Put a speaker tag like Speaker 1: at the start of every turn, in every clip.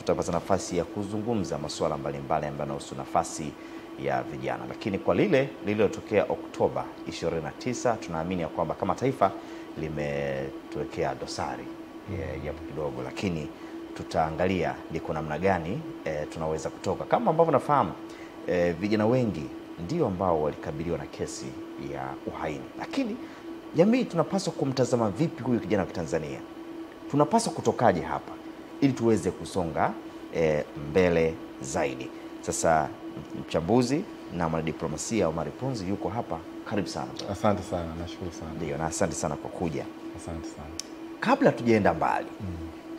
Speaker 1: tutapata nafasi ya kuzungumza masuala mbalimbali ambayo yanahusu nafasi ya vijana. Lakini kwa lile lililotokea Oktoba 29, tunaamini ya kwamba kama taifa limetuwekea dosari japo kidogo, lakini tutaangalia liko namna gani tunaweza kutoka. Kama ambavyo nafahamu vijana wengi ndio ambao walikabiliwa na kesi ya uhaini, lakini jamii tunapaswa kumtazama vipi huyu kijana wa Kitanzania? Tunapaswa kutokaje hapa ili tuweze kusonga mbele zaidi? Sasa mchambuzi na mwanadiplomasia Omari Punzi yuko hapa. Karibu sana.
Speaker 2: Asante sana, nashukuru sana.
Speaker 1: Ndio, na asante sana kwa kuja.
Speaker 2: Asante sana.
Speaker 1: Kabla tujaenda mbali,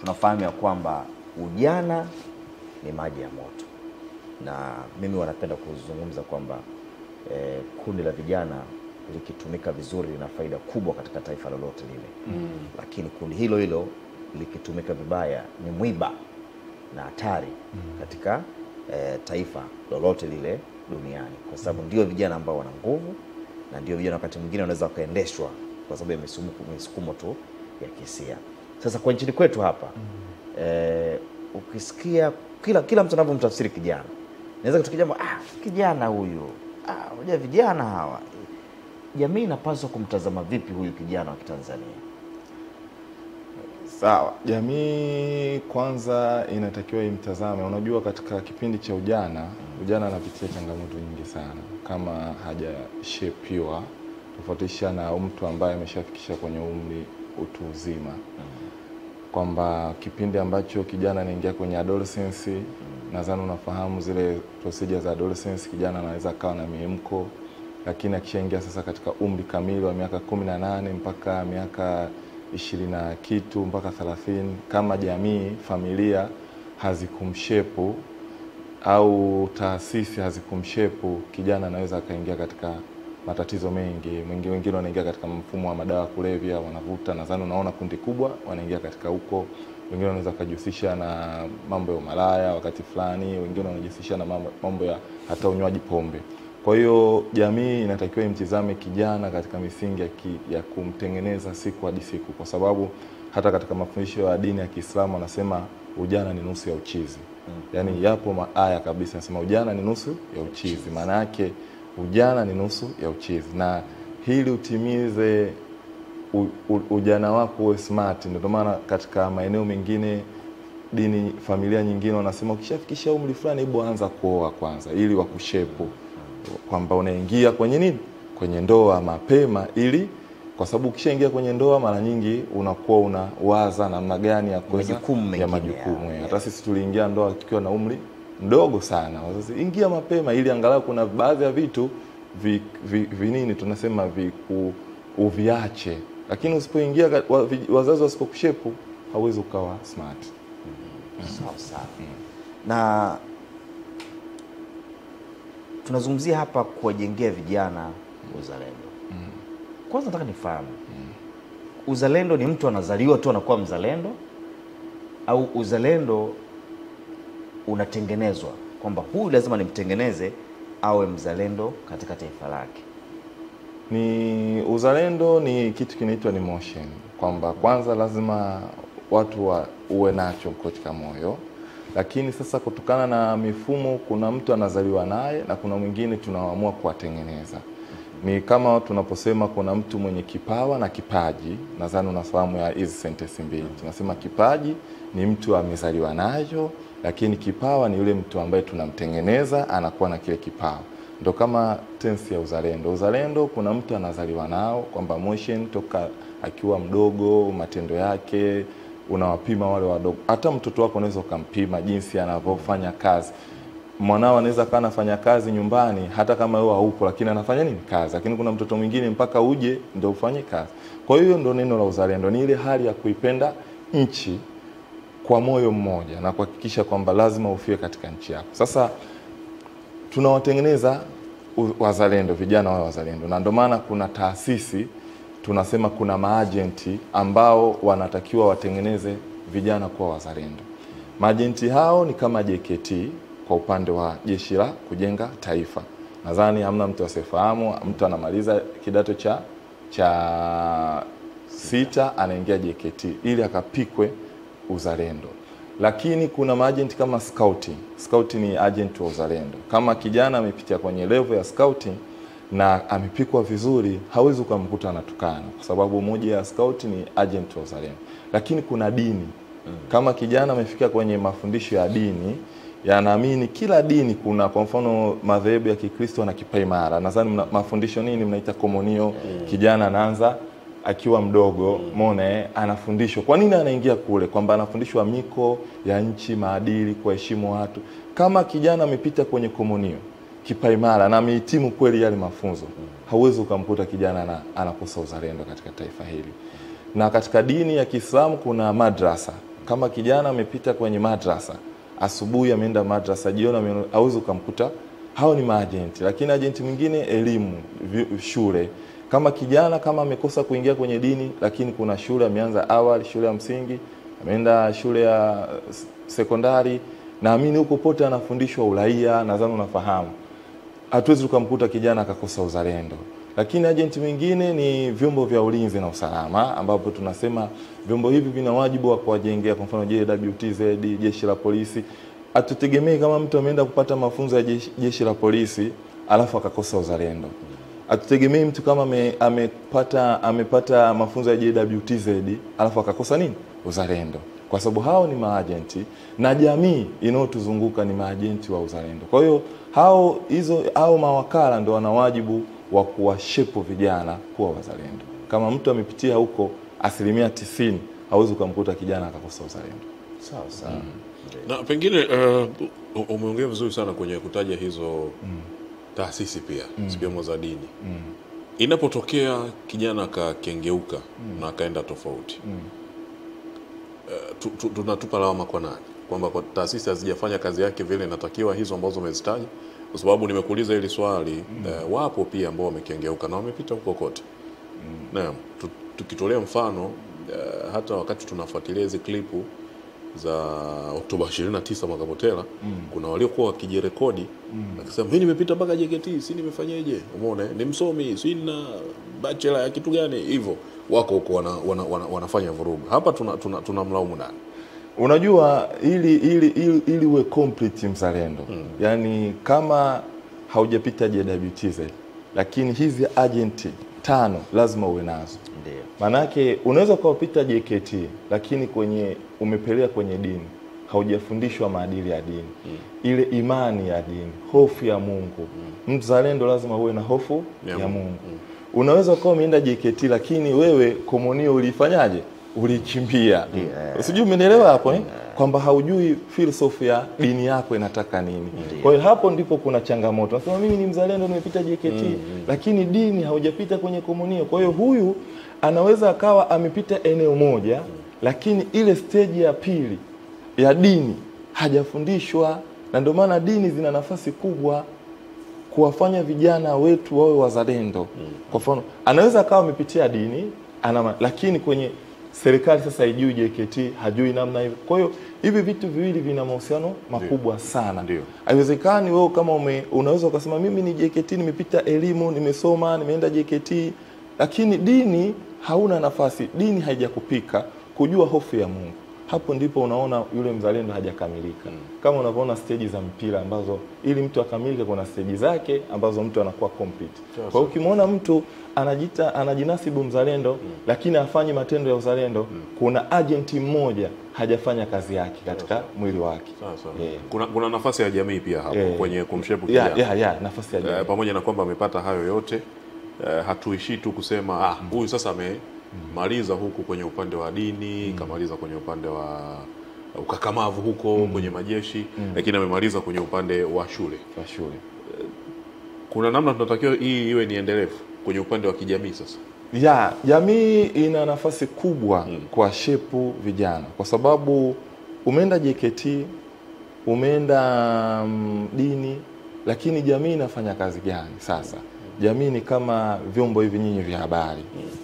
Speaker 1: tunafahamu ya kwamba ujana ni maji ya moto, na mimi wanapenda kuzungumza kwamba kundi la vijana likitumika vizuri lina faida kubwa katika taifa lolote lile. Lakini kundi hilo hilo likitumika vibaya ni mwiba na hatari katika taifa lolote lile duniani, kwa sababu ndio vijana ambao wana nguvu, na ndio vijana wakati mwingine wanaweza wakaendeshwa kwa sababu ya misukumo tu ya kisia. Sasa kwa nchini kwetu hapa ukisikia kila mtu anavyomtafsiri kijana, naweza kutukia kijana huyu, unajua vijana hawa, jamii inapaswa kumtazama vipi huyu kijana wa Kitanzania?
Speaker 2: Sawa, jamii kwanza inatakiwa imtazame. Unajua katika kipindi cha ujana anapitia changamoto nyingi sana kama hajashepiwa, tofautisha na mtu ambaye ameshafikisha kwenye umri utu uzima. Kwamba kipindi ambacho kijana anaingia kwenye adolescence, nadhani unafahamu zile procedure za adolescence, kijana anaweza kawa na miemko, lakini akishaingia sasa katika umri kamili wa miaka 18 mpaka miaka 20 na kitu mpaka 30, kama jamii, familia hazikumshepu au taasisi hazikumshepu, kijana anaweza akaingia katika matatizo mengi. Wengine wanaingia katika mfumo wa madawa kulevya, wanavuta. Nadhani unaona kundi kubwa wanaingia katika huko. Wengine wanaweza kujihusisha na mambo ya umalaya wakati fulani, wengine wanajihusisha na mambo ya hata unywaji pombe. Kwa hiyo jamii inatakiwa imtizame kijana katika misingi ya kumtengeneza siku hadi siku, kwa sababu hata katika mafundisho ya dini ya Kiislamu wanasema ujana ni nusu ya uchizi. Yaani yapo aya kabisa yanasema ujana ni nusu ya uchizi. Maana yake ujana ni nusu ya uchizi, na hili utimize ujana wako uwe smart. Ndio maana katika maeneo mengine dini, familia nyingine wanasema ukishafikisha umri fulani hebu anza kuoa kwanza, ili wakushepu kwamba unaingia kwenye nini, kwenye ndoa mapema, ili kwa sababu ukishaingia kwenye ndoa mara nyingi unakuwa unawaza namna gani ya kuweza ya majukumu. Hata sisi tuliingia ndoa tukiwa na umri mdogo sana. Wazazi, ingia mapema ili angalau kuna baadhi ya vitu vinini tunasema uviache. Lakini usipoingia, wazazi wasipokushepu, hauwezi ukawa smart.
Speaker 1: Sawa. Na tunazungumzia hapa kuwajengea vijana uzalendo. Kwanza nataka nifahamu, uzalendo ni mtu anazaliwa tu anakuwa mzalendo, au uzalendo unatengenezwa kwamba huyu lazima nimtengeneze awe mzalendo katika taifa lake?
Speaker 2: Ni uzalendo ni kitu kinaitwa ni motion, kwamba kwanza lazima watu uwe nacho katika moyo. Lakini sasa kutokana na mifumo, kuna mtu anazaliwa naye na kuna mwingine tunaamua kuwatengeneza. Ni kama tunaposema kuna mtu mwenye kipawa na kipaji. Nadhani unafahamu ya hizi sentence mbili. Tunasema kipaji ni mtu amezaliwa nayo, lakini kipawa ni yule mtu ambaye tunamtengeneza anakuwa na kile kipawa. Ndio kama tensi ya uzalendo. Uzalendo kuna mtu anazaliwa nao, kwamba motion toka akiwa mdogo, matendo yake unawapima wale wadogo. Hata mtoto wako unaweza kumpima jinsi anavyofanya kazi. Mwanao anaweza kana fanya kazi nyumbani hata kama wewe haupo, lakini anafanya nini? Kazi. Lakini kuna mtoto mwingine mpaka uje ndio ufanye kazi. Kwa hiyo ndio neno la uzalendo, ni ile hali ya kuipenda nchi kwa moyo mmoja na kuhakikisha kwamba lazima ufie katika nchi yako. Sasa tunawatengeneza wazalendo, vijana wa wazalendo, na ndio maana kuna taasisi tunasema kuna maagenti ambao wanatakiwa watengeneze vijana kuwa wazalendo. Maagenti hao ni kama JKT kwa upande wa Jeshi la Kujenga Taifa. Nadhani hamna mtu asiyefahamu, mtu anamaliza kidato cha 6 anaingia JKT ili akapikwe uzalendo. Lakini kuna maagent kama scouting. Scouting ni agent wa uzalendo. Kama kijana amepitia kwenye level ya scouting na amepikwa vizuri, hawezi ukamkuta anatukana, kwa sababu moja ya scout ni agent wa uzalendo. Lakini kuna dini. Kama kijana amefika kwenye mafundisho ya dini, yanaamini kila dini, kuna kwa mfano madhehebu ya Kikristo na kipaimara, nadhani mafundisho nini mnaita komunio. Kijana anaanza akiwa mdogo, anafundishwa. Kwa nini anaingia kule? Kwamba anafundishwa miko ya nchi, maadili, kuheshimu watu. Kama kijana amepita kwenye komunio, kipaimara, na amehitimu kweli yale mafunzo, hauwezi ukamkuta kijana anakosa uzalendo katika taifa hili. Na katika dini ya Kiislamu kuna madrasa. Kama kijana amepita kwenye madrasa, asubuhi ameenda madrasa, jioni hauwezi ukamkuta. Hao ni maagenti. Lakini agenti mwingine elimu, shule. Kama kijana kama amekosa kuingia kwenye dini, lakini kuna shule ameanza awali, shule ya msingi, ameenda shule ya sekondari, naamini huko pote anafundishwa uraia, nadhani unafahamu. Hatuwezi tukamkuta kijana akakosa uzalendo. Lakini agenti mwingine ni vyombo vya ulinzi na usalama, ambapo tunasema vyombo hivi vina wajibu wa kuwajengea, kwa mfano JWTZ, jeshi la polisi. Hatutegemei kama mtu ameenda kupata mafunzo ya jeshi la polisi alafu akakosa uzalendo. Hatutegemei mtu kama amepata mafunzo ya JWTZ alafu akakosa nini? Uzalendo. Kwa sababu hao ni maagenti na jamii inayotuzunguka ni maagenti wa uzalendo. Kwa hiyo hao mawakala ndio wana wajibu wa kuwashepu vijana kuwa wazalendo. Kama mtu amepitia huko 90%, hauwezi kumkuta kijana akakosa uzalendo.
Speaker 1: Sawa sawa.
Speaker 3: Na pengine umeongea vizuri sana kwenye kutaja hizo taasisi pia zikiwemo za dini. Inapotokea kijana akakengeuka na akaenda tofauti, tunatupa lawama kwa nani? Kwamba kwa taasisi hazijafanya kazi yake vile inatakiwa, hizo ambazo umezitaja? Kwa sababu nimekuuliza hili swali, wapo pia ambao wamekengeuka na wamepita huko kote. Naam, tukitolea mfano, hata wakati tunafuatilia hizo klipu za Oktoba 29 mwaka Motela, kuna waliokuwa wakijirekodi akisema mimi nimepita mpaka JKT, si nimefanyaje? Umeona, ni msomi, si na bachelor ya kitu gani hivyo, wako huko wanafanya vurugu. Hapa tunamlaumu nani?
Speaker 2: Unajua, ili uwe complete mzalendo, yani kama haujapita JWTZ, lakini hizi agenti 5 lazima uwe nazo.
Speaker 1: Ndio.
Speaker 2: Manake unaweza kupita JKT lakini umepelea kwenye dini, haujafundishwa maadili ya dini, ile imani ya dini, hofu ya Mungu. Mzalendo lazima uwe na hofu ya Mungu. Unaweza kuwa umeenda JKT lakini wewe komunio ulifanyaje? Ulikimbia. Usijui, umenielewa hapo kwamba haujui philosophy ya dini yako inataka nini. Kwa hiyo hapo ndipo kuna changamoto. Nasema mimi ni mzalendo, nimepita JKT lakini dini haujapita kwenye komunio. Kwa hiyo huyu anaweza akawa amepita eneo moja lakini ile stage ya pili ya dini hajafundishwa. Na ndio maana dini zina nafasi kubwa kuwafanya vijana wetu wawe wazalendo. Kwa mfano, anaweza akawa amepitia dini lakini kwenye serikali sasa haijui JKT, hajui namna hiyo. Kwa hiyo hivi vitu viwili vina mahusiano makubwa sana. Haiwezekani wewe kama unaweza ukasema mimi ni JKT, nimepita elimu, nimesoma, nimeenda JKT, lakini dini hauna nafasi, dini haijakupika kujua hofu ya Mungu. Hapo ndipo unaona yule mzalendo hajakamilika. Kama unavyoona stage za mpira ambazo ili mtu akamilike kuna stage zake ambazo mtu anakuwa complete. Kwa hiyo ukimwona mtu anajinasibu mzalendo lakini hafanyi matendo ya uzalendo, kuna agenti mmoja hajafanya kazi yake katika mwili wake.
Speaker 3: Kuna nafasi ya jamii pia hapo kwenye kumshepu kijana.
Speaker 2: Nafasi ya jamii.
Speaker 3: Pamoja na kwamba amepata hayo yote, hatuishi tu kusema huyu sasa amemaliza huku kwenye upande wa dini, kamaliza kwenye upande wa ukakamavu huko kwenye majeshi, lakini amemaliza kwenye upande wa shule. Kuna namna tunatakiwa hii iwe ni endelevu kwenye upande wa kijamii sasa.
Speaker 2: Jamii ina nafasi kubwa kwa shepu vijana, kwa sababu umeenda JKT, umeenda dini, lakini jamii inafanya kazi gani sasa? Jamii ni kama vyombo hivi nyinyi vya habari.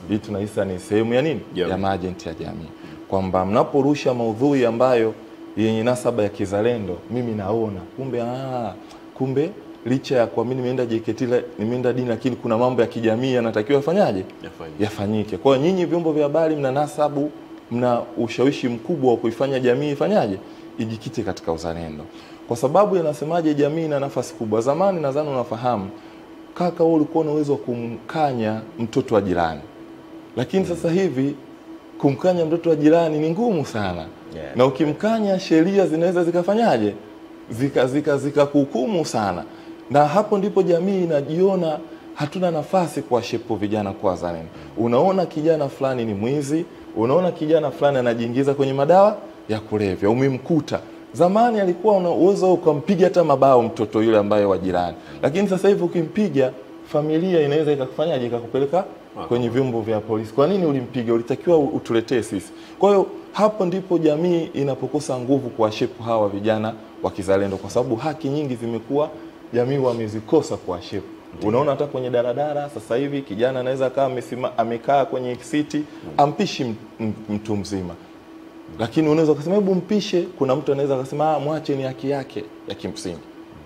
Speaker 2: Hii tunahisa ni sehemu ya nini? Ya maagenti ya jamii. Kwamba mnaporusha maudhui ambayo yenye nasaba ya kizalendo, mimi naona kumbe licha ya kwa mimi nimeenda JKT, nimeenda dini, lakini kuna mambo ya kijamii yanatakiwa yafanyaje? Yafanyike. Kwa hiyo nyinyi vyombo vya habari mna nasabu, mna ushawishi mkubwa wa kuifanya jamii ifanyaje? ijikite katika uzalendo. Kwa sababu yanasemaje, jamii ina nafasi kubwa. Zamani nadhani unafahamu kaka, wewe ulikuwa na uwezo wa kumkanya mtoto wa jirani. Lakini sasa hivi kumkanya mtoto wa jirani ni ngumu sana.
Speaker 1: Yeah.
Speaker 2: Na ukimkanya sheria zinaweza zikafanyaje? Zikakuhukumu sana. Na hapo ndipo jamii inajiona hatuna nafasi kwa shepo vijana kwa wazalendo. Unaona kijana fulani ni mwizi, unaona kijana fulani anajiingiza kwenye madawa ya kulevya, umemkuta. Zamani alikuwa una uwezo ukampiga hata mabao mtoto yule ambaye wa jirani. Lakini sasa hivi ukimpiga, familia inaweza ikakufanyaje, ikakupeleka kwenye vyombo vya polisi. Kwa nini ulimpiga? Ulitakiwa utuletee sisi. Kwa hiyo hapo ndipo jamii inapokosa nguvu kwa shepu hawa vijana wa kizalendo, kwa sababu haki nyingi zimekuwa jamii wamezikosa kwa shepu. Unaona hata kwenye daradara sasa hivi kijana anaweza kaa amekaa kwenye siti, ampishi mtu mzima. Lakini unaweza kusema hebu mpishe, kuna mtu anaweza kusema mwache, ni haki yake ya kimsingi.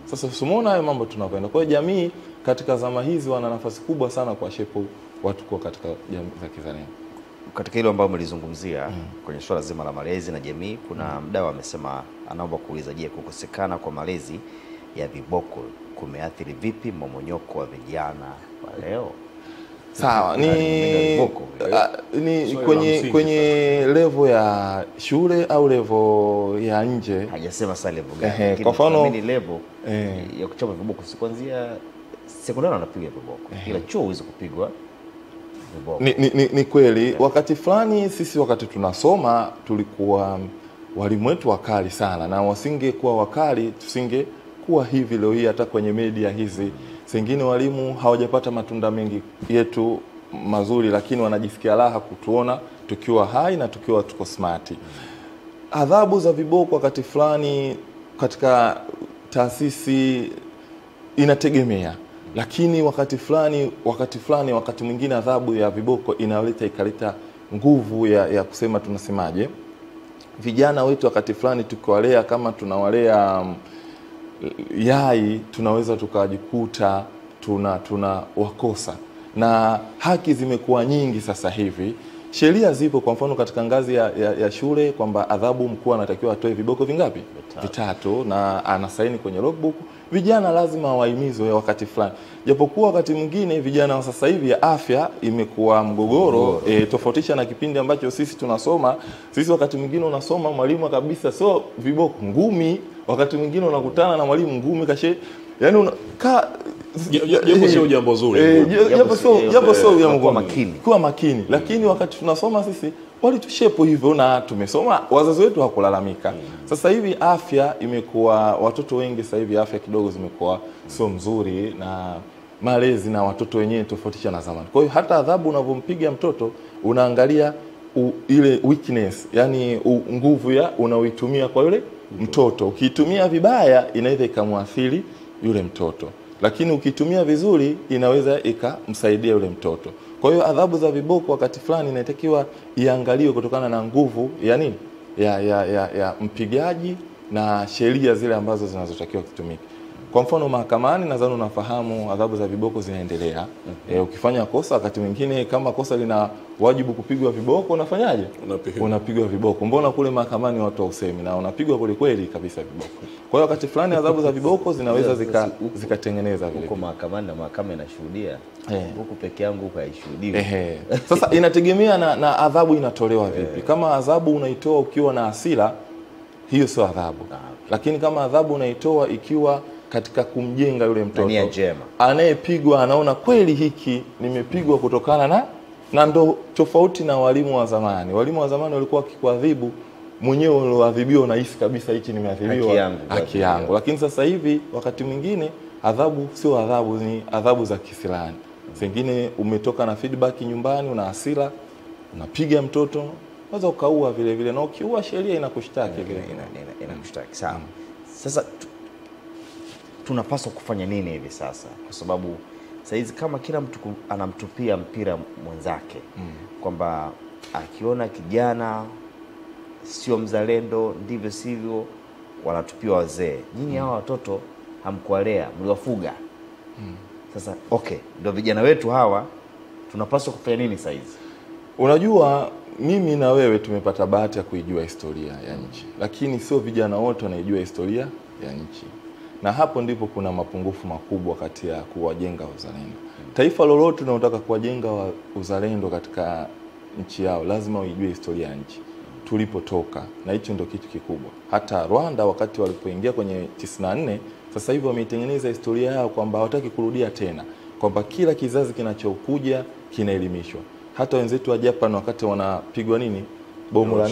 Speaker 2: Sasa usimuona hayo mambo tunakwenda. Kwa hiyo jamii katika zama hizi wana nafasi kubwa sana kwa shepu watu kwa katika jamii za kizalendo.
Speaker 1: Katika hilo ambalo mlizungumzia kwenye swala zima la malezi na jamii, kuna mdau amesema anaomba kuuliza, je, kukosekana kwa malezi ya viboko kumeathiri vipi mmomonyoko wa vijana wa leo?
Speaker 2: Sawa, ni kwenye level ya shule au level ya nje?
Speaker 1: Hajasema sasa level gani.
Speaker 2: Kwa mfano
Speaker 1: ni level ya kuchoma viboko si kuanzia sekondari wanapiga viboko. Ila chuo huwezi kupigwa viboko.
Speaker 2: Ni kweli. Wakati fulani sisi wakati tunasoma tulikuwa walimu wetu wakali sana, na wasingekuwa wakali tusingekuwa hivi leo hii hata kwenye media hizi. Sengine walimu hawajapata matunda mengi yetu mazuri, lakini wanajisikia raha kutuona tukiwa hai na tukiwa tuko smart. Adhabu za viboko wakati fulani katika taasisi inategemea, lakini wakati mwingine adhabu ya viboko ikaleta nguvu ya kusema tunasemaje, vijana wetu wakati fulani tukiwalea kama tunawalea yai, tunaweza tukajikuta tuna wakosa. Na haki zimekuwa nyingi sasa hivi. Sheria zipo, kwa mfano katika ngazi ya shule kwamba adhabu mkuu anatakiwa atoe viboko vingapi? Vitatu, na anasaini kwenye logbook. Vijana lazima wahimizwe wakati fulani. Japokuwa wakati mwingine vijana wa sasa hivi ya afya imekuwa mgogoro. Tofautisha na kipindi ambacho sisi tunasoma. Sisi wakati mwingine unasoma mwalimu kabisa so viboko, ngumi. Wakati mwingine unakutana na mwalimu ngumi kashe, yani
Speaker 3: japo sio jambo zuri,
Speaker 2: japo sio
Speaker 1: kuwa
Speaker 2: makini. Lakini wakati tunasoma sisi walitushepo hivyo na tumesoma, wazazi wetu hakulalamika. Sasa hivi afya imekuwa, watoto wengi sasa hivi afya kidogo zimekuwa sio mzuri, na malezi na watoto wenyewe tofautisha na zamani. Kwa hiyo hata adhabu unavompiga mtoto unaangalia ile weakness, yani nguvu ya unaoitumia kwa yule mtoto. Ukiitumia vibaya inaweza ikamwathiri yule mtoto, lakini ukitumia vizuri inaweza ikamsaidia yule mtoto. Kwa hiyo adhabu za viboko wakati fulani inatakiwa iangaliwe kutokana na nguvu ya nini ya mpigaji na sheria zile ambazo zinazotakiwa kutumika. Kwa mfano mahakamani, nadhani unafahamu adhabu za viboko zinaendelea. Ukifanya kosa wakati mwingine kama kosa lina wajibu kupigwa viboko, unafanyaje? Unapigwa viboko. Mbona kule mahakamani watu hausemi, na unapigwa kweli kweli kabisa viboko. Kwa hiyo wakati fulani adhabu za viboko zinaweza zikatengeneza vile.
Speaker 1: Huko mahakamani na mahakama inashuhudia. Huko peke yangu huko haishuhudiwi.
Speaker 2: Sasa inategemea na adhabu inatolewa vipi. Kama adhabu unaitoa ukiwa na hasira, hiyo sio adhabu. Lakini kama adhabu unaitoa ikiwa katika kumjenga yule mtoto, anayepigwa anaona kweli hiki nimepigwa kutokana na ndo tofauti na walimu wa zamani. Walimu wa zamani walikuwa wakikuadhibu mwenyewe ulioadhibiwa unahisi kabisa hichi nimeadhibiwa haki yangu. Lakini sasa hivi wakati mwingine adhabu sio adhabu, ni adhabu za kisilani. Sengine umetoka na feedback nyumbani, una hasira, unapiga mtoto, unaweza ukaua vile vile, na ukiua sheria inakushtaki vile
Speaker 1: inakushtaki. Sawa. Sasa tunapaswa kufanya nini hivi sasa? Kwa sababu saizi kama kila mtu anamtupia mpira mwenzake, kwamba akiona kijana sio mzalendo ndivyo sivyo wanatupiwa wazee. Nyinyi hawa watoto hamkuwalea, mliwafuga. Sasa ndio vijana wetu hawa tunapaswa kufanya nini saizi?
Speaker 2: Unajua mimi na wewe tumepata bahati ya kuijua historia ya nchi, lakini sio vijana wote wanaijua historia ya nchi, na hapo ndipo kuna mapungufu makubwa kati ya kuwajenga uzalendo. Taifa lolote linalotaka kuwajenga uzalendo katika nchi yao lazima uijue historia ya nchi tulipotoka, na hicho ndio kitu kikubwa. Hata Rwanda wakati walipoingia kwenye 94, sasa hivi wameitengeneza historia yao kwamba hawataki kurudia tena, kwamba kila kizazi kinachokuja kinaelimishwa. Hata wenzetu wa Japan wakati wanapigwa bomu la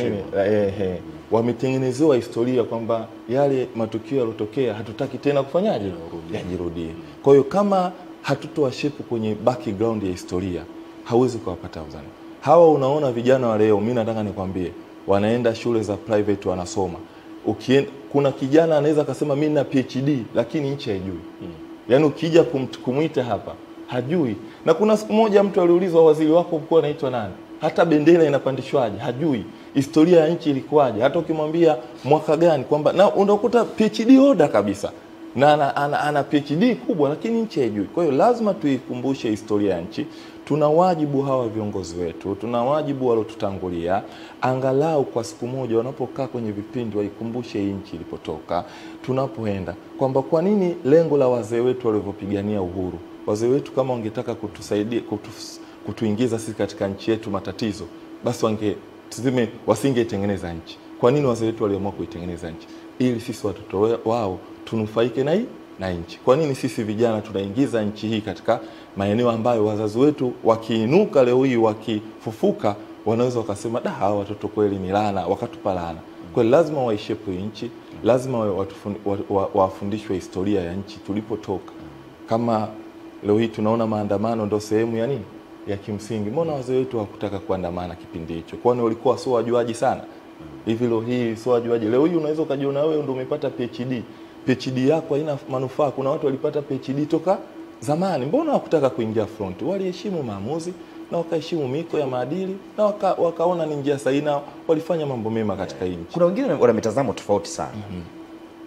Speaker 2: wametengenezewa historia kwamba yale matukio yalotokea hatutaki tena kufanyaje yajirudie. Kwa hiyo kama hatutoa shepu kwenye background ya historia, hauwezi kuwapata uzalendo. Hawa unaona vijana wa leo, mimi nataka nikwambie, wanaenda shule za private wanasoma. Kuna kijana anaweza akasema mimi na PhD lakini nchi haijui. Yaani ukija kumuita hapa hajui. Na kuna siku moja mtu aliulizwa, waziri wako mkuu anaitwa nani? Hata bendera inapandishwaje hajui. Historia ya nchi ilikuwaje? Hata ukimwambia mwaka gani, kwamba na unakuta PhD holder kabisa. Na ana PhD kubwa lakini nchi haijui. Kwa hiyo lazima tuikumbushe historia ya nchi. Tuna wajibu hawa viongozi wetu, tuna wajibu walotutangulia, angalau kwa siku moja wanapokaa kwenye vipindi waikumbushe nchi ilipotoka, tunapoenda, kwamba kwa nini lengo la wazee wetu walivyopigania uhuru. Wazee wetu kama wangetaka kutusaidia kutuingiza sisi katika nchi yetu matatizo, basi wasingeitengeneza nchi. Kwa nini wazee wetu waliamua kuitengeneza nchi? Ili sisi watoto wao tunufaike na nchi. Kwa nini sisi vijana tunaingiza nchi hii katika maeneo ambayo wazazi wetu wakiinuka leo hii wakifufuka wanaweza wakasema hawa watoto kweli ni laana, wakatupa laana. Kwa hiyo lazima waishepu nchi, lazima wafundishwe historia ya nchi tulipotoka. Kama leo hii tunaona maandamano ndio sehemu ya nini? Ya kimsingi. Mbona wazee wetu hawakutaka kuandamana kipindi hicho? Kwani walikuwa sio wajuaji sana? Hivi leo hii sio wajuaji. Leo hii unaweza ukajiona wewe ndio umepata PhD. PhD yako haina manufaa. Kuna watu walipata PhD toka zamani. Mbona hawakutaka kuingia front? Waliheshimu maamuzi na wakaheshimu miko ya maadili na wakaona ni njia sahihi na walifanya mambo mema katika nchi.
Speaker 1: Kuna wengine wana mitazamo tofauti sana.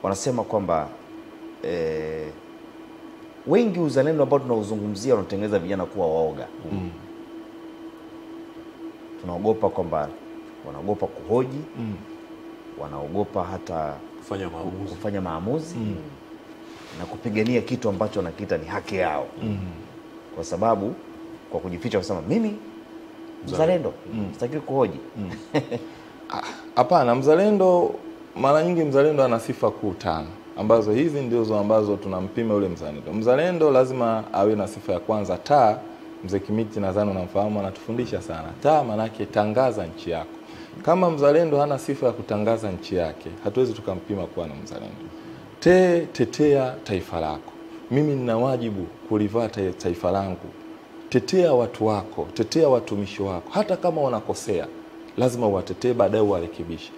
Speaker 1: Wanasema kwamba wengi uzalendo ambao tunauzungumzia unatengeneza vijana kuwa waoga. Tunaogopa kwamba wanaogopa kuhoji, wanaogopa hata kufanya maamuzi na kupigania kitu ambacho wanakiita ni haki yao. Kwa sababu kwa kujificha kusema mimi mzalendo, sitaki kuhoji.
Speaker 2: Hapana, mzalendo mara nyingi mzalendo ana sifa kuu 5 ambazo hizi ndizo ambazo tunampima yule mzalendo. Mzalendo lazima awe na sifa ya kwanza, taa. Mzee Kimiti nadhani unamfahamu, anatufundisha sana. Taa maana yake tangaza nchi yako. Kama mzalendo hana sifa ya kutangaza nchi yake, hatuwezi tukampima kuwa na mzalendo. Tetea taifa lako. Mimi nina wajibu kulivaa taifa langu. Tetea watu wako, tetea watumishi wako. Hata kama wanakosea, lazima uwatetee, baadaye uwarekebishe.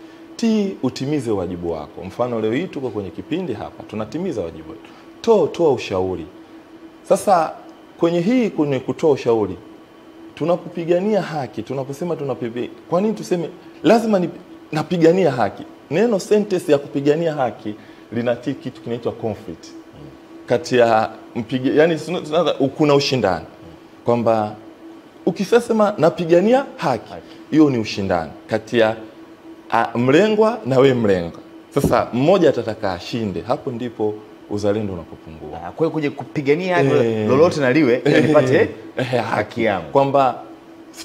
Speaker 2: Utimize wajibu wako. Mfano leo hii tuko kwenye kipindi hapa, tunatimiza wajibu wetu. Toa ushauri. Sasa kwenye kutoa ushauri, tunapopigania haki, tunaposema kwa nini tuseme lazima napigania haki? Neno sentence ya kupigania haki linatii kitu kinaitwa conflict. Kati ya yani kuna ushindani. Kwamba ukisema napigania haki, hiyo ni ushindani kati ya mlengwa na we mlengwa. Sasa mmoja atataka ashinde, hapo ndipo uzalendo unapopungua.
Speaker 1: Kwa hiyo kuja kupigania lolote na liwe nipate haki yangu.
Speaker 2: Kwamba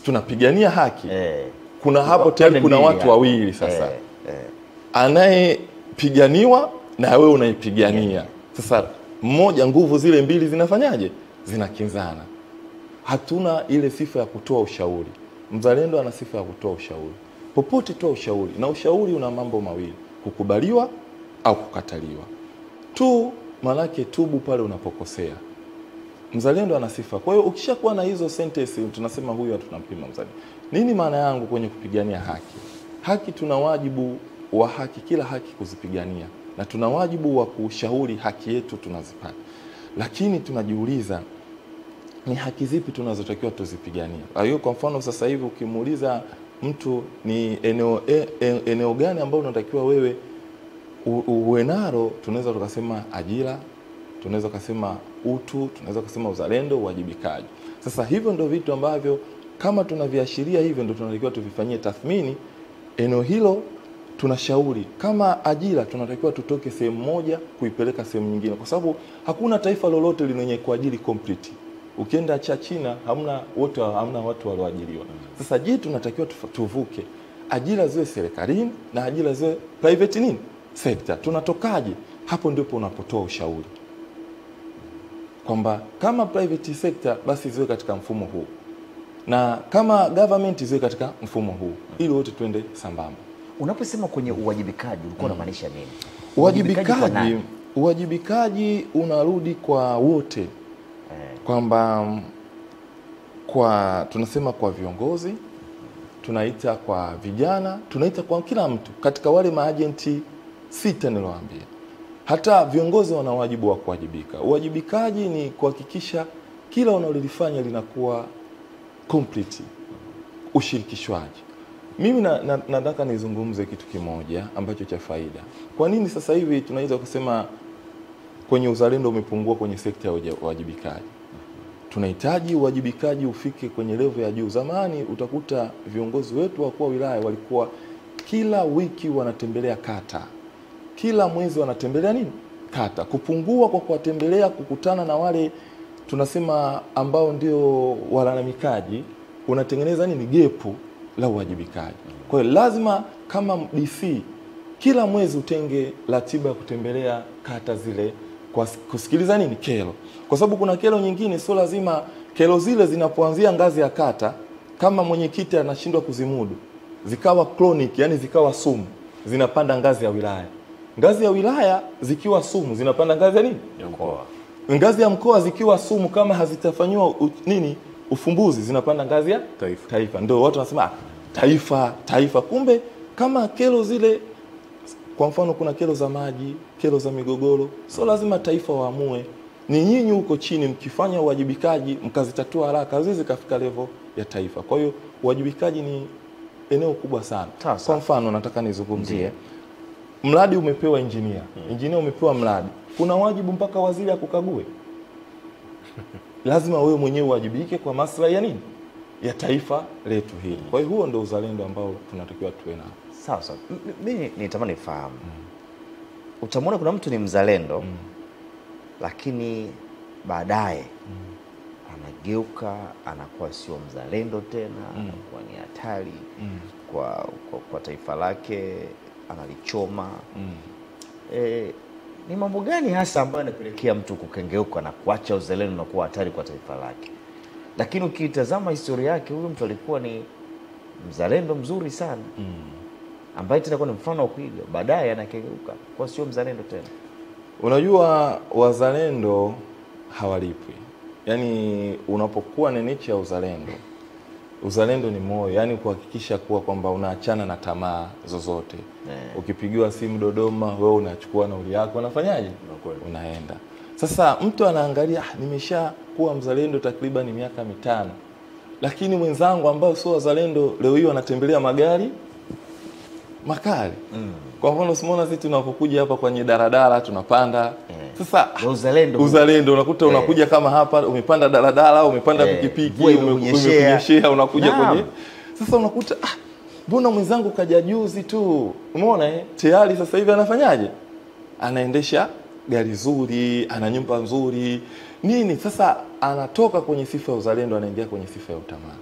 Speaker 2: tunapigania haki. Kuna hapo tayari kuna watu wawili sasa. Anayepiganiwa na wewe unaipigania. Sasa mmoja, nguvu zile mbili zinafanyaje? Zinakinzana. Hatuna ile sifa ya kutoa ushauri. Mzalendo ana sifa ya kutoa ushauri. Popote toa ushauri. Na ushauri una mambo mawili, kukubaliwa au kukataliwa. Malaki tubu pale unapokosea. Mzalendo ana sifa. Kwa hiyo ukishakuwa na hizo sentence tunasema huyu tunampima mzalendo. Nini maana yangu kwenye kupigania haki? Haki, tuna wajibu wa haki, kila haki kuzipigania. Na tuna wajibu wa kushauri haki yetu tunazipata. Lakini tunajiuliza ni haki zipi tunazotakiwa tuzipiganie? Hiyo kwa mfano sasa hivi ukimuuliza mtu ni eneo gani ambalo unatakiwa wewe uwe nalo, tunaweza tukasema ajira, tunaweza kusema utu, tunaweza kusema uzalendo, uwajibikaji. Sasa hivyo ndio vitu ambavyo kama tunaviashiria hivyo, ndio tunatakiwa tuvifanyie tathmini eneo hilo. Tunashauri kama ajira tunatakiwa tutoke sehemu moja kuipeleka sehemu nyingine, kwa sababu hakuna taifa lolote lenye kuajiri complete. Ukienda China hamna watu walioajiriwa. Sasa tunatakiwa tuvuke, ajira ziwe serikalini na ajira ziwe private sector. Tunatokaje? Hapo ndipo unapotoa ushauri kwamba kama private sector basi ziwe katika mfumo huu, na kama government ziwe katika mfumo huu, ili wote twende sambamba.
Speaker 1: Unaposema kwenye uwajibikaji ulikuwa unamaanisha nini?
Speaker 2: Uwajibikaji unarudi kwa wote, kwamba tunasema kwa viongozi, tunaita kwa vijana, tunaita kwa kila mtu katika wale maagenti 6 nilowaambia. Hata viongozi wana wajibu wa kuwajibika. Uwajibikaji ni kuhakikisha kila unalolifanya linakuwa complete, ushirikishwaji. Mimi nataka nizungumze kitu kimoja ambacho cha faida. Kwa nini sasa hivi tunaweza kusema kwenye uzalendo umepungua kwenye sekta ya uwajibikaji? Tunahitaji uwajibikaji ufike kwenye level ya juu. Zamani utakuta viongozi wetu wakuu wa wilaya walikuwa kila wiki wanatembelea kata, kila mwezi wanatembelea kata. Kupungua kwa kuwatembelea, kukutana na wale tunasema ambao ndio walalamikaji, unatengeneza gepu la uwajibikaji. Kwa hiyo lazima kama DC kila mwezi utenge ratiba ya kutembelea kata zile kwa kusikiliza kero. Kwa sababu kuna kero nyingine sio lazima kero zile zinapoanzia ngazi ya kata, kama mwenyekiti anashindwa kuzimudu, zikawa chronic, yani zikawa sumu, zinapanda ngazi ya wilaya. Ngazi ya wilaya zikiwa sumu zinapanda ngazi ya ya mkoa. Ngazi ya mkoa zikiwa sumu kama hazitafanywa ufumbuzi zinapanda ngazi ya taifa. Ndio watu wanasema taifa. Kumbe kama kero zile, kwa mfano kuna kero za maji, kero za migogoro, sio lazima taifa waamue. Ni nyinyi huko chini mkifanya uwajibikaji mkazitatua haraka hizi kafika level ya taifa. Kwa hiyo uwajibikaji ni eneo kubwa sana. Kwa mfano nataka nizungumzie mradi umepewa engineer. Engineer umepewa mradi. Kuna wajibu mpaka waziri akukague. Lazima wewe mwenyewe uwajibike kwa maslahi ya taifa letu hili. Kwa hiyo huo ndio uzalendo ambao tunatakiwa tuwe nao.
Speaker 1: Sawa. Mimi nitamani fahamu. Utamwona kuna mtu ni mzalendo lakini baadaye anageuka, anakuwa sio mzalendo tena, anakuwa ni hatari kwa taifa lake, analichoma. Ni mambo gani hasa ambayo yanapelekea mtu kukengeuka na kuacha uzalendo na kuwa hatari kwa taifa lake? Lakini ukitazama historia yake, huyo mtu alikuwa ni mzalendo mzuri sana, ambaye tena kwa mfano wa kuiga, baadaye anakengeuka kwa sio mzalendo tena.
Speaker 2: Unajua wazalendo hawalipwi. Yaani unapokuwa na niche ya uzalendo ni moyo, yani kuhakikisha kwamba unaachana na tamaa zozote. Ukipigiwa simu Dodoma, wewe unachukua nauli yako, unafanyaje? Unaenda. Sasa mtu anaangalia, nimesha kuwa mzalendo takriban miaka 5. Lakini mwenzangu ambao sio wazalendo leo hiyo anatembelea magari makali. Kwa mfano usimuona sisi tunapokuja hapa kwenye daladala tunapanda. Sasa uzalendo unakuta unakuja kama hapa umepanda daladala au umepanda pikipiki, umekunyeshea unakuja kwenye. Sasa unakuta mbona mwenzangu kaja juzi tu? Umeona tayari sasa hivi anafanyaje? Anaendesha gari zuri, ana nyumba nzuri. Sasa anatoka kwenye sifa ya uzalendo anaingia kwenye sifa ya utamaa.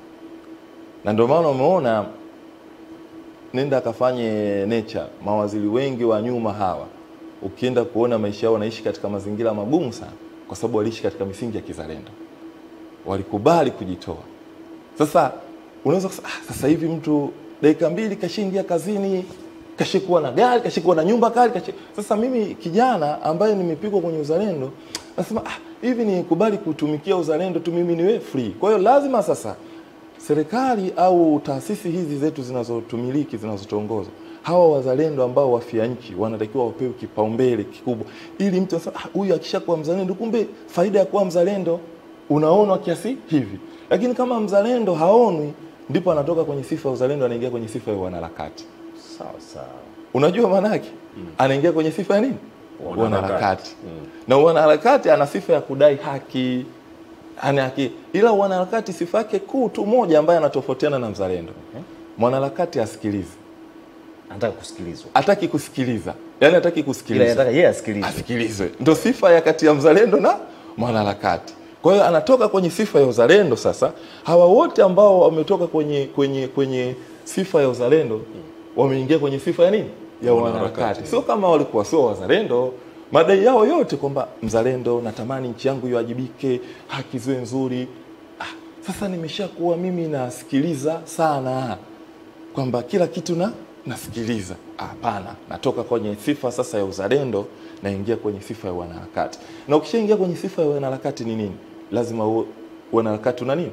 Speaker 2: Na ndio maana umeona nenda akafanye nature, mawaziri wengi wa nyuma hawa, ukienda kuona maisha yao wanaishi katika mazingira magumu sana, kwa sababu waliishi katika misingi ya kizalendo. Walikubali kujitoa. Sasa unaweza kusema sasa hivi mtu dakika 2 kashaingia kazini, kashikuwa na gari, kashikuwa na nyumba kali, Sasa mimi kijana ambaye nimepigwa kwenye uzalendo, nasema hivi ni kubali kutumikia uzalendo tu, mimi niwe free. Kwa hiyo lazima sasa serikali au taasisi hizi zetu zinazotumiliki, zinazotuongoza, hawa wazalendo ambao wafia nchi wanatakiwa wapewe kipaumbele kikubwa, ili mtu asema huyu akishakuwa mzalendo, kumbe faida ya kuwa mzalendo unaona kiasi hivi. Lakini kama mzalendo haonwi, ndipo anatoka kwenye sifa ya uzalendo anaingia kwenye sifa ya wanaharakati.
Speaker 1: Sawa.
Speaker 2: Unajua maana yake? Anaingia kwenye sifa ya nini? Wanaharakati. Na wanaharakati ana sifa ya kudai haki, Ila wanaharakati sifa yake kuu tu moja ambaye anatofautiana na mzalendo. Mwanaharakati asikilize.
Speaker 1: Anataka kusikilizwa.
Speaker 2: Hataki kusikiliza. Yaani hataki kusikiliza.
Speaker 1: Ila anataka yeye asikilizwe.
Speaker 2: Asikilizwe. Ndio sifa ya kati ya mzalendo na mwanaharakati. Kwa hiyo anatoka kwenye sifa ya uzalendo sasa. Hawa wote ambao wametoka kwenye sifa ya uzalendo wameingia kwenye sifa ya nini? Ya wanaharakati. Sio kama walikuwa sio wazalendo. Madai yao yote kwamba mzalendo, natamani nchi yangu iwajibike, haki ziwe nzuri. Sasa nimeshakuwa mimi nasikiliza sana kwamba kila kitu nasikiliza. Hapana, natoka kwenye sifa sasa ya uzalendo naingia kwenye sifa ya wanaharakati. Na ukishaingia kwenye sifa ya wanaharakati ni nini? Lazima wanaharakati una nini?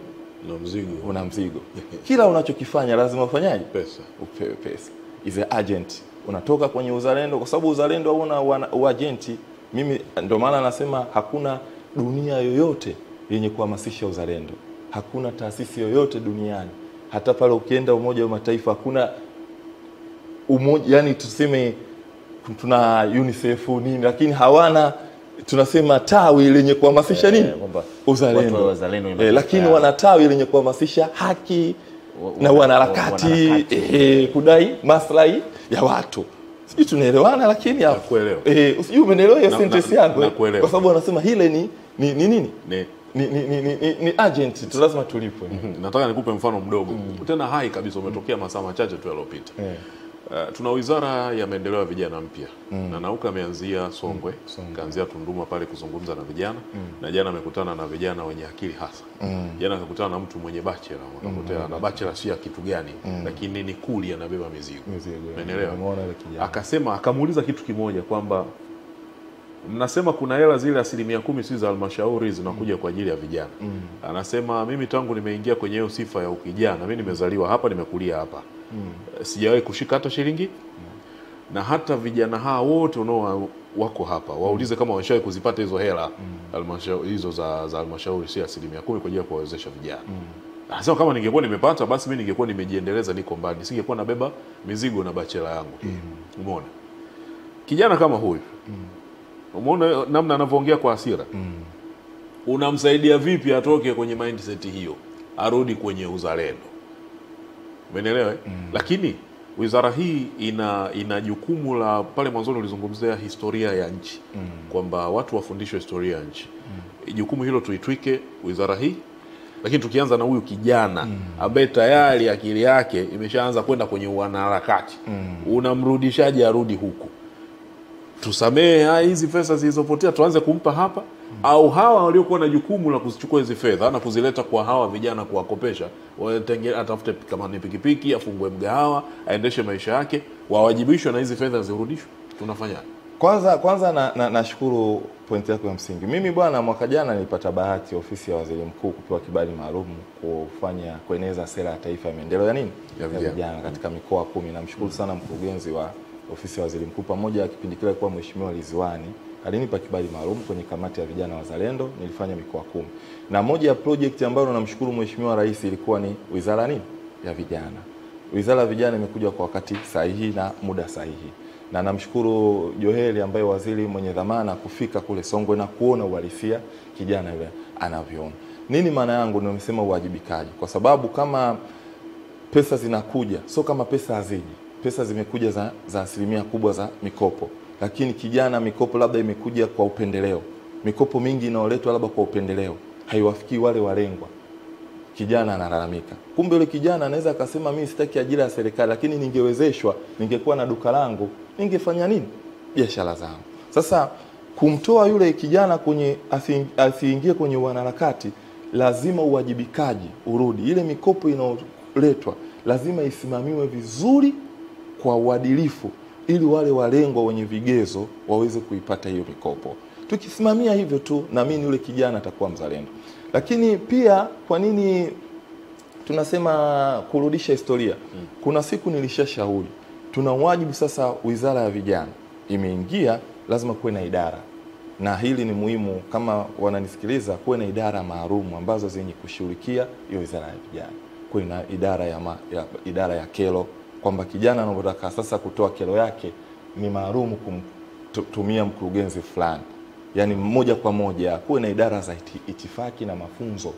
Speaker 2: Una mzigo. Kila unachokifanya lazima ufanyaje?
Speaker 3: Pesa.
Speaker 2: Upewe pesa. Is a agent. Unatoka kwenye uzalendo kwa sababu uzalendo hauna uagenti. Mimi ndio maana nasema hakuna dunia yoyote yenye kuhamasisha uzalendo. Hakuna taasisi yoyote duniani. Hata pale ukienda Umoja wa Mataifa hakuna yani tuseme tuna UNICEF nini lakini hawana tunasema tawi lenye kuhamasisha nini? Uzalendo. Lakini wana tawi lenye kuhamasisha haki na wanaharakati kudai maslahi ya watu. Sijui tunaelewana lakini hapo. Sijui umeelewa hiyo sentence yangu kwa sababu wanasema hile ni nini? Ni agent tu lazima tulipwe.
Speaker 3: Nataka nikupe mfano mdogo. Tena hai kabisa umetokea masaa machache tu yaliyopita. Tuna Wizara ya Maendeleo ya Vijana mpya. Na Nauka ameanzia Songwe, kaanzia Tunduma pale kuzungumza na vijana na jana amekutana na vijana wenye akili hasa. Jana akakutana na mtu mwenye bachelor, akakutana na bachelor si kitu gani, lakini ni kuli anabeba mizigo. Umeelewa? Akasema akamuuliza kitu kimoja kwamba mnasema kuna hela zile 10% si za halmashauri zinakuja kwa ajili ya vijana. Anasema mimi tangu nimeingia kwenye hiyo sifa ya ukijana, mimi nimezaliwa hapa nimekulia hapa. Sijawahi kushika hata shilingi. Na hata vijana hawa wote wako hapa waulize kama washawahi kuzipata hizo hela halmashauri hizo za halmashauri si 10% kwa ajili ya kuwawezesha vijana. Anasema kama ningekuwa nimepata basi mimi ningekuwa nimejiendeleza niko mbali, singekuwa nabeba mizigo na bachela yangu. Umeona? Kijana kama huyu umeona namna anavyoongea kwa hasira. Unamsaidia vipi atoke kwenye mindset hiyo arudi kwenye uzalendo? Umeelewa? Lakini wizara hii ina jukumu la pale mwanzoni ulizungumzia historia ya nchi kwamba watu wafundishwe historia ya nchi. Jukumu hilo tuitwike wizara hii. Lakini tukianza na huyu kijana ambaye tayari akili yake imeshaanza kwenda kwenye wanaharakati. Unamrudishaje arudi huku? Tusamee hizi pesa zilizopotea tuanze kumpa hapa au hawa waliokuwa na jukumu la kuzichukua hizi fedha na kuzileta kwa hawa vijana kuwakopesha atafute kama ni pikipiki afungue mgahawa aendeshe maisha yake wawajibishwe na hizi fedha zirudishwe? Tunafanya
Speaker 2: kwanza nashukuru pointi yako ya msingi. Mimi bwana mwaka jana nilipata bahati ofisi ya waziri mkuu kupewa kibali maalum kueneza sera ya taifa ya maendeleo ya nini? Ya vijana katika mikoa 10. Namshukuru sana mkurugenzi wa ofisi ya waziri mkuu pamoja na kipindi kile kwa Mheshimiwa Ridhiwani alinipa kibali maalum kwenye kamati ya vijana wazalendo. Nilifanya mikoa 10. Na moja ya project ambayo namshukuru Mheshimiwa Rais ilikuwa ni wizara nini? Ya vijana. Wizara ya vijana imekuja kwa wakati sahihi na muda sahihi. Na namshukuru Joheli ambaye waziri mwenye dhamana kufika kule Songwe na kuona uhalisia kijana yule anavyoona. Nini maana yangu nimesema uwajibikaji? Kwa sababu kama pesa zinakuja, sio kama pesa haziji. Pesa zimekuja za asilimia kubwa za mikopo. Lakini kijana mikopo labda imekuja kwa upendeleo. Mikopo mingi inaoletwa labda kwa upendeleo. Haiwafikii wale walengwa. Kijana analalamika. Kumbe yule kijana anaweza akasema mimi sitaki ajira ya serikali lakini ningewezeshwa, ningekuwa na duka langu, ningefanya nini? Biashara zangu. Sasa kumtoa yule kijana kwenye asiingie kwenye wanaharakati, lazima uwajibikaji urudi. Ile mikopo inayoletwa lazima isimamiwe vizuri kwa uadilifu ili wale walengwa wenye vigezo waweze kuipata hiyo mikopo. Tukisimamia hivyo tu na mimi yule kijana atakuwa mzalendo. Lakini pia kwa nini tunasema kurudisha historia? Kuna siku nilishashauri tuna wajibu sasa, wizara ya vijana imeingia, lazima kuwe na idara. Na hili ni muhimu, kama wananisikiliza, kuwe na idara maalum ambazo zenye kushughulikia hiyo wizara ya vijana. Kuwe na idara ya kero, kwamba kijana anapotaka sasa kutoa kero yake ni maalum kumtumia mkurugenzi fulani. yani moja kwa moja, kuwe na idara za itifaki na mafunzo.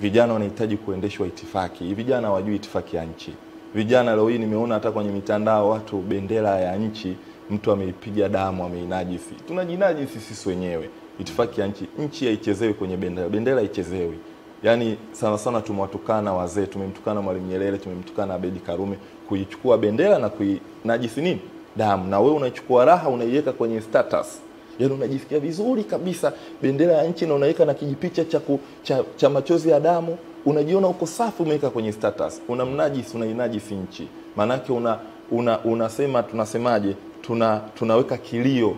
Speaker 2: Vijana wanahitaji kuendeshwa itifaki. Vijana hawajui itifaki ya nchi. Vijana leo hii nimeona hata kwenye mitandao watu bendera ya nchi mtu ameipiga damu, ameinajisi. Tunajinajisi sisi wenyewe. Itifaki ya nchi haichezewi kwenye bendera. Bendera haichezewi. Yaani sana sana tumewatukana wazee, tumemtukana Mwalimu Nyerere, tumemtukana Abedi Karume, kuichukua bendera na kuinajisi nini? Damu. Na wewe unachukua raha unaiweka kwenye status. Yaani unajisikia vizuri kabisa bendera ya nchi na unaweka na kijipicha cha machozi ya damu, unajiona uko safi, umeweka kwenye status. Unamnajisi, unainajisi nchi. Maana yake unasema tunasemaje? Tunaweka kilio.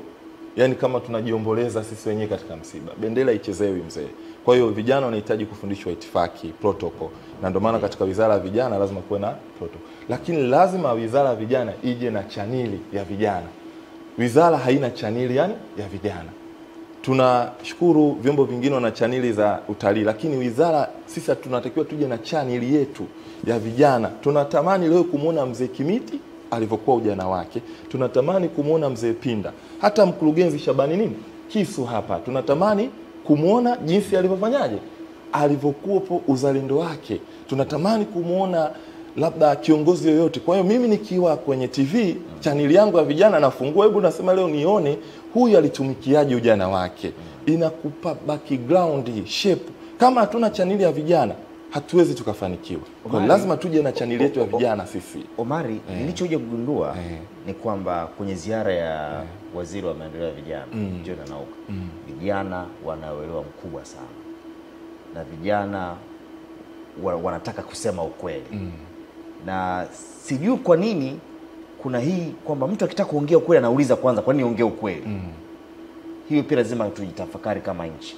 Speaker 2: Yaani kama tunajiomboleza sisi wenyewe katika msiba. Bendera ichezewi mzee. Kwa hiyo vijana wanahitaji kufundishwa itifaki, protocol. Na ndio maana katika Wizara ya Vijana lazima kuwe na protocol. Lakini lazima Wizara ya Vijana ije na chaneli ya vijana. Wizara haina chaneli yani ya vijana. Tunashukuru vyombo vingine wana chaneli za utalii, lakini wizara sisi tunatakiwa tuje na chaneli yetu ya vijana. Tunatamani leo kumuona mzee Kimiti alivyokuwa ujana wake. Tunatamani kumuona mzee Pinda. Hata mkurugenzi Shabani Kisu hapa. Tunatamani kumuona jinsi alivyofanyaje? Alivyokuwa uzalendo wake. Tunatamani kumuona labda kiongozi yoyote. Kwa hiyo mimi nikiwa kwenye TV chaneli yangu ya vijana nafungua, hebu nasema leo nione huyu alitumikiaje ujana wake. Inakupa background shape. Kama hatuna chaneli ya vijana hatuwezi tukafanikiwa. Kwa lazima tuje na chaneli yetu ya vijana sisi.
Speaker 1: Omari, nilichokuja kugundua ni kwamba kwenye ziara ya waziri wa maendeleo ya vijana John Anauka, vijana wanaelewa mkubwa sana. Na vijana wanataka kusema ukweli. Na sijui kwa nini kuna hii kwamba mtu akitaka kuongea ukweli anauliza kwanza kwa nini ongea ukweli. Hiyo pia lazima tujitafakari kama nchi.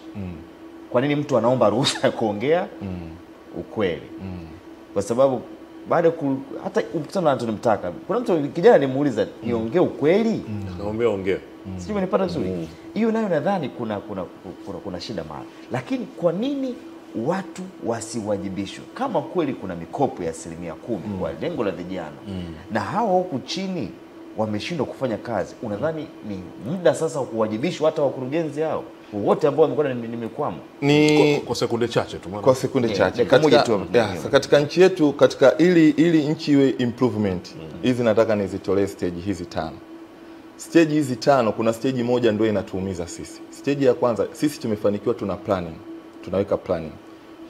Speaker 1: Kwa nini mtu anaomba ruhusa ya kuongea ukweli? Kwa sababu baada hata ukutana na Anthony Mtaka, kuna mtu kijana alimuuliza niongee ukweli?
Speaker 3: Naomba ongea.
Speaker 1: Sijui umenipata vizuri. Hiyo nayo nadhani kuna shida mahali. Lakini kwa nini watu wasiwajibishwe? Kama kweli kuna mikopo ya 10% kwa lengo la vijana na hao huku chini wameshindwa kufanya kazi, unadhani ni muda sasa kuwajibishwa hata wakurugenzi hao wote ambao wamekuwa ni mikwamo?
Speaker 3: Kwa sekunde chache tu maana.
Speaker 2: Kwa sekunde chache. Katika nchi yetu, katika ili nchi iwe improvement, hizi nataka nizitolee stage hizi 5. Stage hizi 5, kuna stage moja ndio inatuumiza sisi. Stage ya kwanza, sisi tumefanikiwa, tuna planning. Tunaweka planning,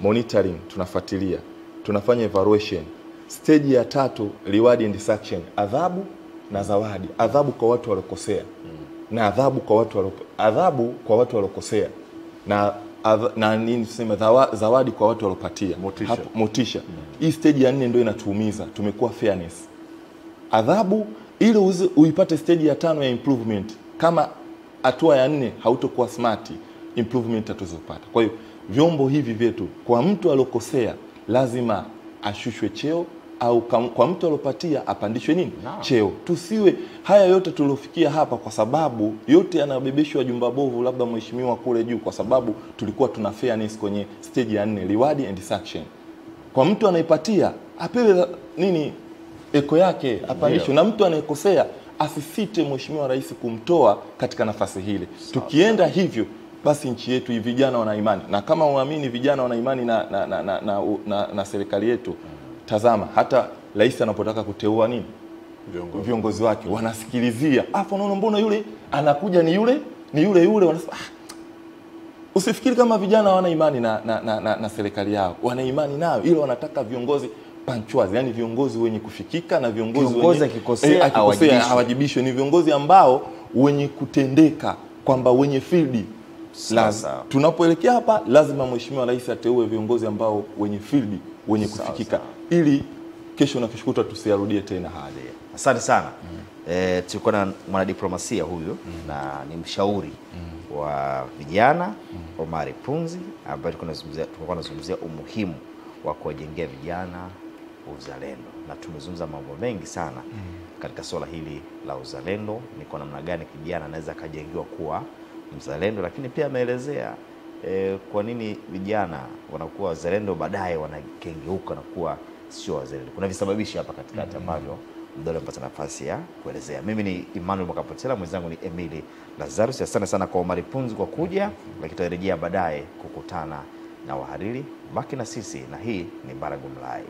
Speaker 2: monitoring, tunafuatilia, tunafanya evaluation. Stage ya 3, reward and sanction, adhabu na zawadi. Adhabu kwa watu waliokosea na adhabu kwa watu waliokosea na nini tuseme, zawadi kwa watu waliopatia motisha. Hii stage ya 4 ndio inatuumiza. Tumekuwa fairness. Adhabu ili uipate stage ya 5 ya improvement, kama hatua ya 4 hautokuwa smart, improvement hatuzopata. Kwa hiyo vyombo hivi vyetu, kwa mtu aliyokosea lazima ashushwe cheo, au kwa mtu aliyopatia apandishwe nini? Cheo. Tusiwe haya yote tuliofikia hapa kwa sababu yote yanabebeshwa jumba bovu labda mheshimiwa kule juu, kwa sababu tulikuwa tuna fairness kwenye stage ya 4, reward and sanction. Kwa mtu anayepatia apewe nini? Eko yake apandishwe. Na mtu anayekosea asisite mheshimiwa rais kumtoa katika nafasi hile. Tukienda hivyo basi nchi yetu, vijana wana imani. Na kama uamini vijana wana imani na serikali yetu, tazama hata rais anapotaka kuteua nini viongozi wake wanasikilizia. Unaona mbona yule anakuja ni yule wanasema usifikiri kama vijana wana imani na serikali yao. Wana imani nayo, ile wanataka viongozi panchwazi, yani viongozi wenye kufikika na viongozi
Speaker 1: akikosea
Speaker 2: hawajibishwe. Ni viongozi ambao wenye kutendeka, kwamba wenye field. Tunapoelekea hapa lazima mheshimiwa rais ateue viongozi ambao wenye field, wenye kufikika, ili kesho na kesho tusiyarudie tena haya.
Speaker 1: Asante sana. Tulikuwa na mwanadiplomasia huyu na ni mshauri wa vijana Omari Punzi, ambaye tulikuwa tunazungumzia umuhimu wa kuwajengea vijana uzalendo, na tumezungumza mambo mengi sana katika swala hili la uzalendo, ni kwa namna gani kijana anaweza kajengiwa kuwa mzalendo, lakini pia ameelezea kwa nini vijana wanakuwa wazalendo baadaye wanakengeuka na kuwa sio wazalendo. Kuna visababishi hapa katikati ambavyo Mdole mpata nafasi ya kuelezea. Mimi ni Emmanuel Mwakapotela, mwenzangu ni Emily Lazarus. Asante sana kwa Omari Punzi kwa kuja, lakini tutarejea baadaye kukutana na wahariri. Baki na sisi, na hii ni Baragumu Live.